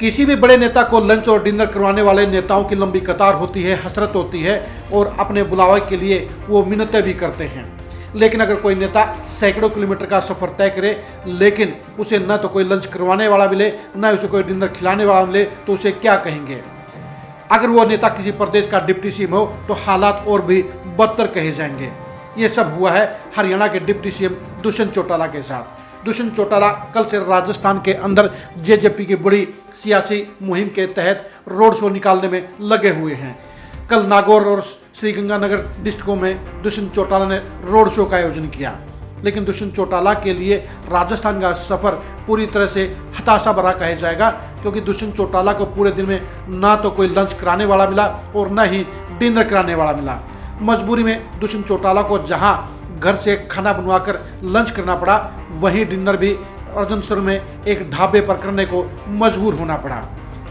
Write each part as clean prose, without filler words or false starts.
किसी भी बड़े नेता को लंच और डिनर करवाने वाले नेताओं की लंबी कतार होती है, हसरत होती है और अपने बुलावे के लिए वो मिन्नतें भी करते हैं। लेकिन अगर कोई नेता सैकड़ों किलोमीटर का सफर तय करे लेकिन उसे न तो कोई लंच करवाने वाला मिले न उसे कोई डिनर खिलाने वाला मिले तो उसे क्या कहेंगे। अगर वो नेता किसी प्रदेश का डिप्टी सीएम हो तो हालात और भी बदतर कहे जाएंगे। ये सब हुआ है हरियाणा के डिप्टी सीएम दुष्यंत चौटाला के साथ। दुष्यंत चौटाला कल से राजस्थान के अंदर जेजेपी की बड़ी सियासी मुहिम के तहत रोड शो निकालने में लगे हुए हैं। कल नागौर और श्रीगंगानगर डिस्ट्रिक्टों में दुष्यंत चौटाला ने रोड शो का आयोजन किया। लेकिन दुष्यंत चौटाला के लिए राजस्थान का सफर पूरी तरह से हताशा भरा कहा जाएगा, क्योंकि दुष्यंत चौटाला को पूरे दिन में ना तो कोई लंच कराने वाला मिला और न ही डिनर कराने वाला मिला। मजबूरी में दुष्यंत चौटाला को जहां घर से खाना बनवाकर लंच करना पड़ा, वहीं डिनर भी अर्जनसर में एक ढाबे पर करने को मजबूर होना पड़ा।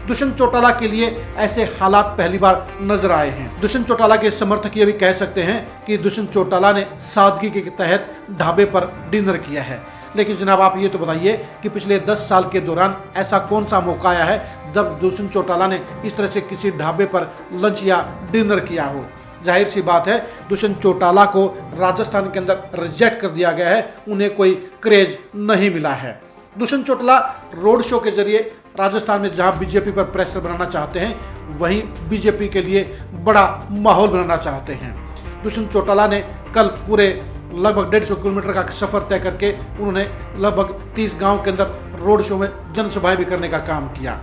दुष्यंत चौटाला के लिए ऐसे हालात पहली बार नजर आए हैं। दुष्यंत चौटाला के समर्थक ये भी कह सकते हैं कि दुष्यंत चौटाला ने सादगी के तहत ढाबे पर डिनर किया है। लेकिन जनाब आप ये तो बताइए कि पिछले 10 साल के दौरान ऐसा कौन सा मौका आया है जब दुष्यंत चौटाला ने इस तरह से किसी ढाबे पर लंच या डिनर किया हो। जाहिर सी बात है दुष्यंत चौटाला को राजस्थान के अंदर रिजेक्ट कर दिया गया है, उन्हें कोई क्रेज नहीं मिला है। दुष्यंत चौटाला रोड शो के जरिए राजस्थान में जहां बीजेपी पर प्रेशर बनाना चाहते हैं वहीं बीजेपी के लिए बड़ा माहौल बनाना चाहते हैं। दुष्यंत चौटाला ने कल पूरे लगभग 150 किलोमीटर का सफर तय करके उन्होंने लगभग 30 गांव के अंदर रोड शो में जनसभाएं भी करने का काम किया।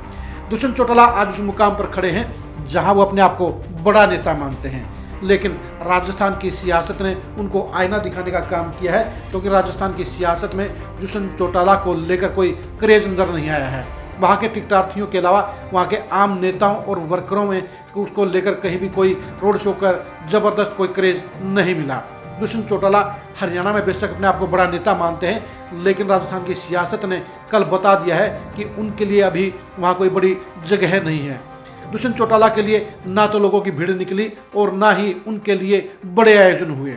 दुष्यंत चौटाला आज उस मुकाम पर खड़े हैं जहां वो अपने आप को बड़ा नेता मानते हैं, लेकिन राजस्थान की सियासत ने उनको आईना दिखाने का काम किया है, क्योंकि राजस्थान की सियासत में दुष्यंत चौटाला को लेकर कोई क्रेज नजर नहीं आया है। वहाँ के टिकटार्थियों के अलावा वहाँ के आम नेताओं और वर्करों में उसको लेकर कहीं भी कोई रोड शो कर जबरदस्त कोई क्रेज नहीं मिला। दुष्यंत चौटाला हरियाणा में बेशक अपने आप को बड़ा नेता मानते हैं, लेकिन राजस्थान की सियासत ने कल बता दिया है कि उनके लिए अभी वहाँ कोई बड़ी जगह नहीं है। दुष्यंत चौटाला के लिए ना तो लोगों की भीड़ निकली और ना ही उनके लिए बड़े आयोजन हुए।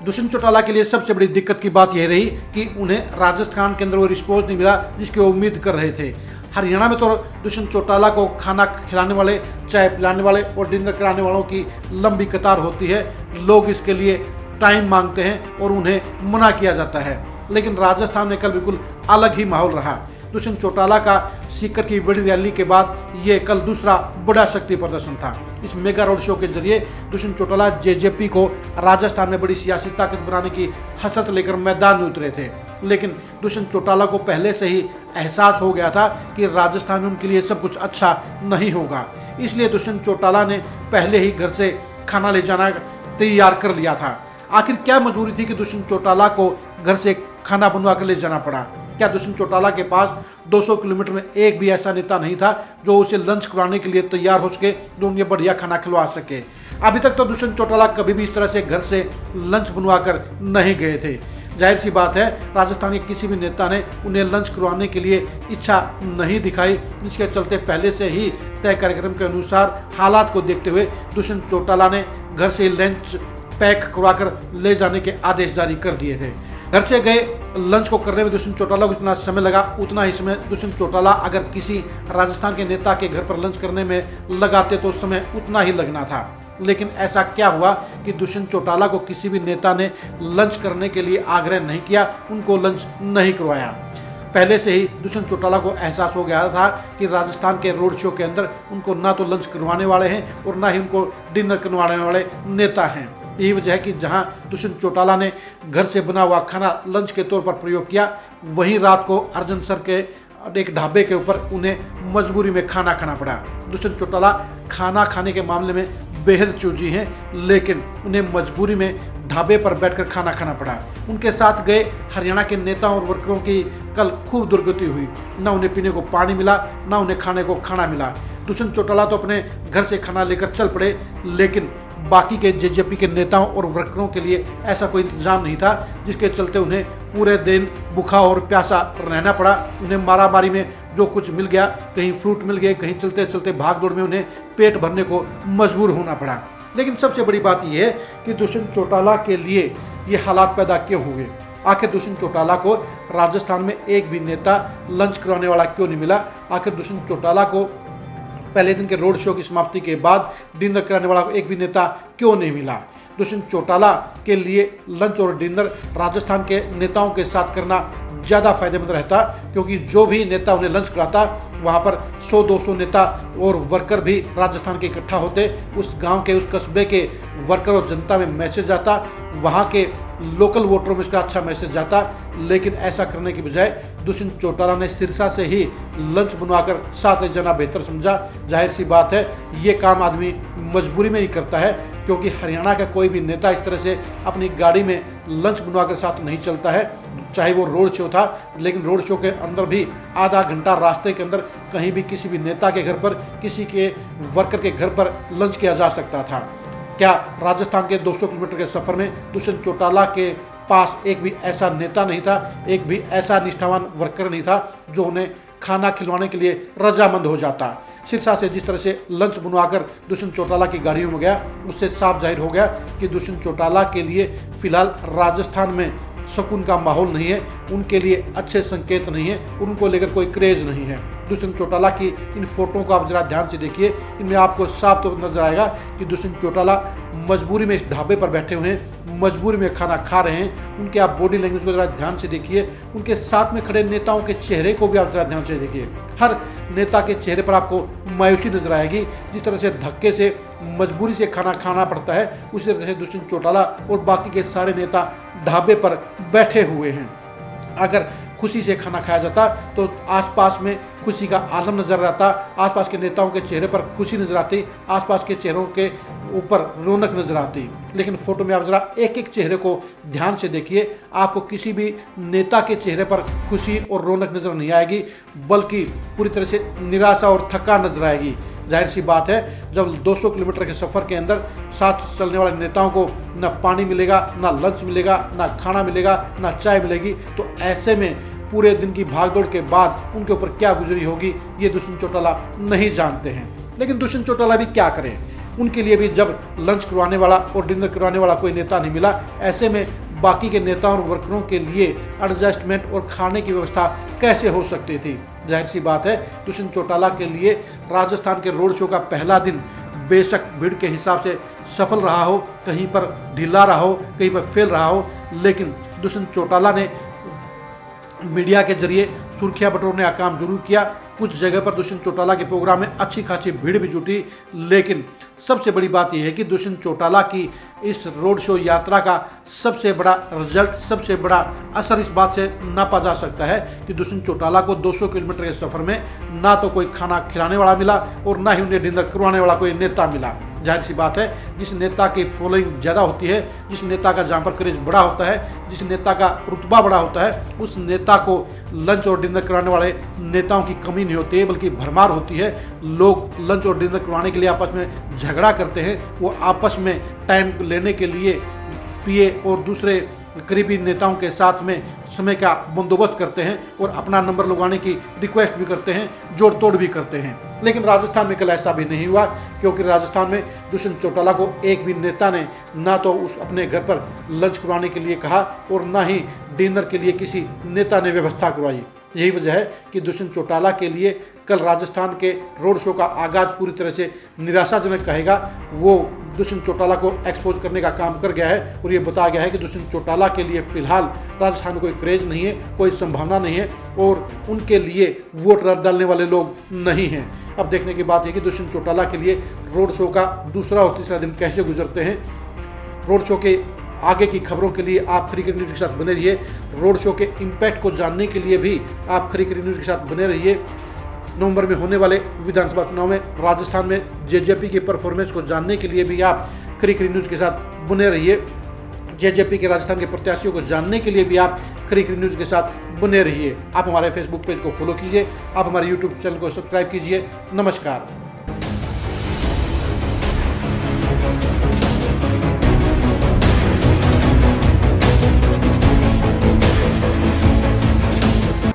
दुष्यंत चौटाला के लिए सबसे बड़ी दिक्कत की बात यह रही कि उन्हें राजस्थान के अंदर वो रिस्पॉन्स नहीं मिला जिसकी वो उम्मीद कर रहे थे। हरियाणा में तो दुष्यंत चौटाला को खाना खिलाने वाले, चाय पिलाने वाले और डिनर कराने वालों की लंबी कतार होती है। लोग इसके लिए टाइम मांगते हैं और उन्हें मना किया जाता है। लेकिन राजस्थान में कल बिल्कुल अलग ही माहौल रहा। दुष्यंत चौटाला का सीकर की बड़ी रैली के बाद ये कल दूसरा बड़ा शक्ति प्रदर्शन था। इस मेगा रोड शो के जरिए दुष्यंत चौटाला जेजेपी को राजस्थान में बड़ी सियासी ताकत बनाने की हसरत लेकर मैदान में उतरे थे। लेकिन दुष्यंत चौटाला को पहले से ही एहसास हो गया था कि राजस्थान में उनके लिए सब कुछ अच्छा नहीं होगा, इसलिए दुष्यंत चौटाला ने पहले ही घर से खाना ले जाना तैयार कर लिया था। आखिर क्या मजबूरी थी कि दुष्यंत चौटाला को घर से खाना बनवा कर ले जाना पड़ा? क्या दुष्यंत चौटाला के पास 200 किलोमीटर में एक भी ऐसा नेता नहीं था जो उसे लंच कराने के लिए तैयार हो सके, जो उन्हें बढ़िया खाना खिलवा सके? अभी तक तो दुष्यंत चौटाला कभी भी इस तरह से घर से लंच बनवा कर नहीं गए थे। जाहिर सी बात है राजस्थान के किसी भी नेता ने उन्हें लंच करवाने के लिए इच्छा नहीं दिखाई, जिसके चलते पहले से ही तय कार्यक्रम के अनुसार हालात को देखते हुए दुष्यंत चौटाला ने घर से लंच पैक करवा कर ले जाने के आदेश जारी कर दिए थे। घर से गए लंच को करने में दुष्यंत चौटाला को जितना समय लगा उतना ही समय दुष्यंत चौटाला अगर किसी राजस्थान के नेता के घर पर लंच करने में लगाते तो समय उतना ही लगना था। लेकिन ऐसा क्या हुआ कि दुष्यंत चौटाला को किसी भी नेता ने लंच करने के लिए आग्रह नहीं किया, उनको लंच नहीं करवाया। पहले से ही दुष्यंत चौटाला को एहसास हो गया था कि राजस्थान के रोड शो के अंदर उनको ना तो लंच करवाने वाले हैं और ना ही उनको डिनर करवाने वाले नेता हैं। यही वजह है कि जहां दुष्यंत चौटाला ने घर से बना हुआ खाना लंच के तौर पर प्रयोग किया, वहीं रात को अर्जनसर के एक ढाबे के ऊपर उन्हें मजबूरी में खाना खाना पड़ा। दुष्यंत चौटाला खाना खाने के मामले में बेहद चूजी हैं, लेकिन उन्हें मजबूरी में ढाबे पर बैठकर खाना खाना पड़ा। उनके साथ गए हरियाणा के नेताओं और वर्करों की कल खूब दुर्गति हुई। ना उन्हें पीने को पानी मिला, ना उन्हें खाने को खाना मिला। दुष्यंत चौटाला तो अपने घर से खाना लेकर चल पड़े, लेकिन बाकी के जेजेपी के नेताओं और वर्करों के लिए ऐसा कोई इंतजाम नहीं था, जिसके चलते उन्हें पूरे दिन भूखा और प्यासा रहना पड़ा। उन्हें मारामारी में जो कुछ मिल गया, कहीं फ्रूट मिल गए, कहीं चलते चलते भाग दौड़ में उन्हें पेट भरने को मजबूर होना पड़ा। लेकिन सबसे बड़ी बात यह है कि दुष्यंत चौटाला के लिए ये हालात पैदा क्यों हुए। आखिर दुष्यंत चौटाला को राजस्थान में एक भी नेता लंच करवाने वाला क्यों नहीं मिला? आखिर दुष्यंत चौटाला को पहले दिन के रोड शो की समाप्ति के बाद डिनर कराने वाला एक भी नेता क्यों नहीं मिला? दुष्यंत चौटाला के लिए लंच और डिनर राजस्थान के नेताओं के साथ करना ज़्यादा फायदेमंद रहता, क्योंकि जो भी नेता उन्हें लंच कराता वहाँ पर 100-200 नेता और वर्कर भी राजस्थान के इकट्ठा होते। उस गांव के, उस कस्बे के वर्कर और जनता में मैसेज जाता, वहाँ के लोकल वोटरों में इसका अच्छा मैसेज जाता। लेकिन ऐसा करने की बजाय दुष्यंत चौटाला ने सिरसा से ही लंच बनवाकर साथ ले जाना बेहतर समझा। जाहिर सी बात है, ये काम आदमी मजबूरी में ही करता है, क्योंकि हरियाणा का कोई भी नेता इस तरह से अपनी गाड़ी में लंच बनवाकर साथ नहीं चलता है। चाहे वो रोड शो था, लेकिन रोड शो के अंदर भी आधा घंटा रास्ते के अंदर कहीं भी किसी भी नेता के घर पर, किसी के वर्कर के घर पर लंच किया जा सकता था। क्या राजस्थान के 200 किलोमीटर के सफर में दुष्यंत चौटाला के पास एक भी ऐसा नेता नहीं था, एक भी ऐसा निष्ठावान वर्कर नहीं था जो उन्हें खाना खिलवाने के लिए रजामंद हो जाता? सिरसा से जिस तरह से लंच बनवाकर दुष्यंत चौटाला की गाड़ियों में गया, उससे साफ जाहिर हो गया कि दुष्यंत चौटाला के लिए फिलहाल राजस्थान में सुकून का माहौल नहीं है, उनके लिए अच्छे संकेत नहीं है, उनको लेकर कोई क्रेज नहीं है। दुष्यंत चौटाला की इन फोटो को आप जरा ध्यान से देखिए, इनमें आपको साफ तो नजर आएगा कि दुष्यंत चौटाला मजबूरी में इस ढाबे पर बैठे हुए हैं, मजबूरी में खाना खा रहे हैं। उनके आप बॉडी लैंग्वेज को जरा ध्यान से देखिए, उनके साथ में खड़े नेताओं के चेहरे को भी आप जरा ध्यान से देखिए। हर नेता के चेहरे पर आपको मायूसी नजर आएगी। जिस तरह से धक्के से, मजबूरी से खाना खाना पड़ता है, उसी तरह से दुष्यंत चौटाला और बाकी के सारे नेता ढाबे पर बैठे हुए हैं। अगर खुशी से खाना खाया जाता तो आसपास में खुशी का आलम नजर आता, आसपास के नेताओं के चेहरे पर खुशी नजर आती, आसपास के चेहरों के ऊपर रौनक नजर आती। लेकिन फोटो में आप जरा एक एक चेहरे को ध्यान से देखिए, आपको किसी भी नेता के चेहरे पर खुशी और रौनक नजर नहीं आएगी, बल्कि पूरी तरह से निराशा और थकान नजर आएगी। जाहिर सी बात है, जब 200 किलोमीटर के सफ़र के अंदर साथ चलने वाले नेताओं को ना पानी मिलेगा, ना लंच मिलेगा, ना खाना मिलेगा, ना चाय मिलेगी, तो ऐसे में पूरे दिन की भागदौड़ के बाद उनके ऊपर क्या गुजरी होगी, ये दुष्यंत चौटाला नहीं जानते हैं। लेकिन दुष्यंत चौटाला भी क्या करें, उनके लिए भी जब लंच करवाने वाला और डिनर करवाने वाला कोई नेता नहीं मिला, ऐसे में बाकी के नेताओं और वर्करों के लिए एडजस्टमेंट और खाने की व्यवस्था कैसे हो सकती थी? जाहिर सी बात है, दुष्यंत चौटाला के लिए राजस्थान के रोड शो का पहला दिन बेशक भीड़ के हिसाब से सफल रहा हो, कहीं पर ढीला रहा हो, कहीं पर फेल रहा हो, लेकिन दुष्यंत चौटाला ने मीडिया के जरिए सुर्खियां बटोरने का काम जरूर किया। कुछ जगह पर दुष्यंत चौटाला के प्रोग्राम में अच्छी खासी भीड़ भी जुटी, लेकिन सबसे बड़ी बात यह है कि दुष्यंत चौटाला की इस रोड शो यात्रा का सबसे बड़ा रिजल्ट, सबसे बड़ा असर इस बात से नापा जा सकता है कि दुष्यंत चौटाला को 200 किलोमीटर के सफ़र में ना तो कोई खाना खिलाने वाला मिला और ना ही उन्हें डिनर करवाने वाला कोई नेता मिला। जाहिर सी बात है, जिस नेता की फॉलोइंग ज़्यादा होती है, जिस नेता का जहाँ पर क्रेज बड़ा होता है, जिस नेता का रुतबा बड़ा होता है, उस नेता को लंच और डिनर कराने वाले नेताओं की कमी नहीं होती है, बल्कि भरमार होती है। लोग लंच और डिनर करवाने के लिए आपस में झगड़ा करते हैं, वो आपस में टाइम लेने के लिए पीए और दूसरे करीबी नेताओं के साथ में समय का बंदोबस्त करते हैं और अपना नंबर लगवाने की रिक्वेस्ट भी करते हैं, जोड़ तोड़ भी करते हैं। लेकिन राजस्थान में कल ऐसा भी नहीं हुआ, क्योंकि राजस्थान में दुष्यंत चौटाला को एक भी नेता ने ना तो उस अपने घर पर लंच करवाने के लिए कहा और ना ही डिनर के लिए किसी नेता ने व्यवस्था करवाई। यही वजह है कि दुष्यंत चौटाला के लिए कल राजस्थान के रोड शो का आगाज पूरी तरह से निराशाजनक कहेगा। वो दुष्यंत चौटाला को एक्सपोज करने का काम कर गया है और ये बताया गया है कि दुष्यंत चौटाला के लिए फिलहाल राजस्थान में कोई क्रेज नहीं है, कोई संभावना नहीं है और उनके लिए वोट डालने वाले लोग नहीं हैं। अब देखने की बात है कि दुष्यंत चौटाला के लिए रोड शो का दूसरा और तीसरा दिन कैसे गुजरते हैं। रोड शो के आगे की खबरों के लिए आप खरीखरी न्यूज़ के साथ बने रहिए। रोड शो के इम्पैक्ट को जानने के लिए भी आप खरीखरी न्यूज़ के साथ बने रहिए। नवंबर में होने वाले विधानसभा चुनाव में राजस्थान में जेजेपी की परफॉर्मेंस को जानने के लिए भी आप खरीखरी न्यूज़ के साथ बने रहिए। जेजेपी के राजस्थान के प्रत्याशियों को जानने के लिए भी आप खरीखरी न्यूज़ के साथ बने रहिए। आप हमारे फेसबुक पेज को फॉलो कीजिए, आप हमारे यूट्यूब चैनल को सब्सक्राइब कीजिए। नमस्कार।